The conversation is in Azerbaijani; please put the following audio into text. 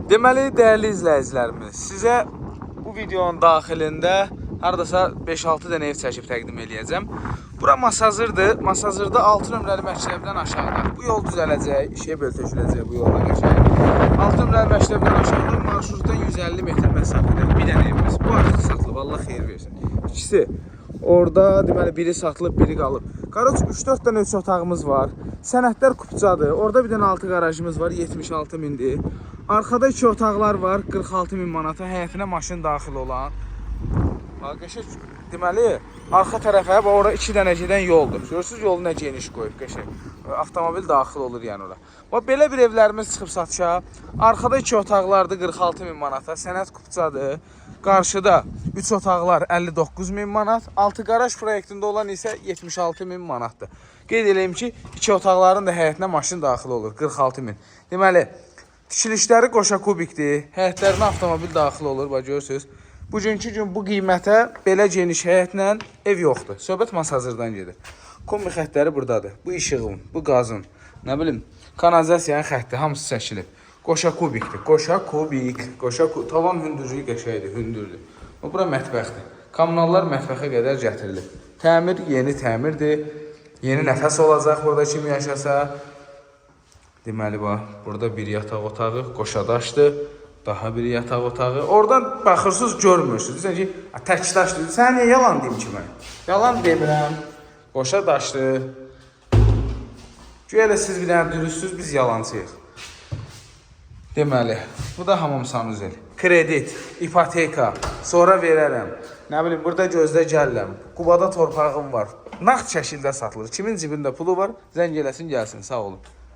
Deməli, dəyərli izləyicilərimiz, sizə bu videonun daxilində haradasa 5-6 dənə ev çəkib təqdim eləyəcəm. Bura Masazırdır. Masazırda 6 nömrəli məktəbdən aşağıda. Bu yol düzələcək, işə böl töküləcək bu yola qəşəng. 6 nömrəli məktəbdən aşağıda marşrutdan 150 metr məsafədə bir dənə evimiz. Bu artıq satılıb, Allah xeyir versin. İkisi orada, deməli, biri satılıb, biri qalıb. Qaroç 3-4 dənə 3 otağımız var. Sənədlər kupçadır. Orada bir dənə 6 qarajımız var, 76 mindir. Arkada 2 otaqlar var, 46 min manata, həyətinə maşın daxil olan. Qəşək, deməli, arxa tərəfə, ora 2 dənə gedən yoldur. Görürsünüz, yolu nə geniş qoyub, qəşək. Avtomobil daxil olur yəni ora. Belə bir evlərimiz çıxıb satışa. Arkada 2 otaqlardır, 46 min manata, sənəd kupçadır. Qarşıda 3 otaqlar 59 min manat, 6 qaraj proyektində olan isə 76 min manatdır. Qeyd edeyim ki, 2 otaqların da həyətinə maşın daxil olur, 46 min. Deməli, tikilişləri qoşa kubikdir, həyətlərinə avtomobil daxil olur, görürsünüz. Bugünkü gün bu qiymətə belə geniş həyətlə ev yoxdur. Söhbət Masazırdan gedir. Kombi xəttləri buradadır. Bu işığın, bu qazın, nə bilim, kanalizasiyanın xətti, hamısı çəkilib. Qoşa kubikdir, qoşa kubik, tavan hündürlüyü qəşəkdir, hündürdür. Bura mətbəxdir. Kommunallar mətbəxə qədər gətirilib. Təmir yeni təmirdir. Yeni nəfəs olacaq burada kim yaşasa. Deməli, burada bir yataq otağı, qoşadaşdır. Daha bir yataq otağı. Oradan baxırsınız, görmürsünüz. Deyirsən ki, tək daşdır. Sən niyə yalan deyim ki mən? Yalan demirəm. Qoşadaşdır. Güya siz bir dənə dürüstsüz, biz yalancıyıq. Deməli, bu da hamam sanuzel. Kredit, ipoteka, sonra verərəm. Nə bilim, burada gözdə gəlirəm. Qubada torpağım var. Nağd şəkildə satılır. Kimin cibində pulu var, zəng eləsin, gəlsin. Sağ olun.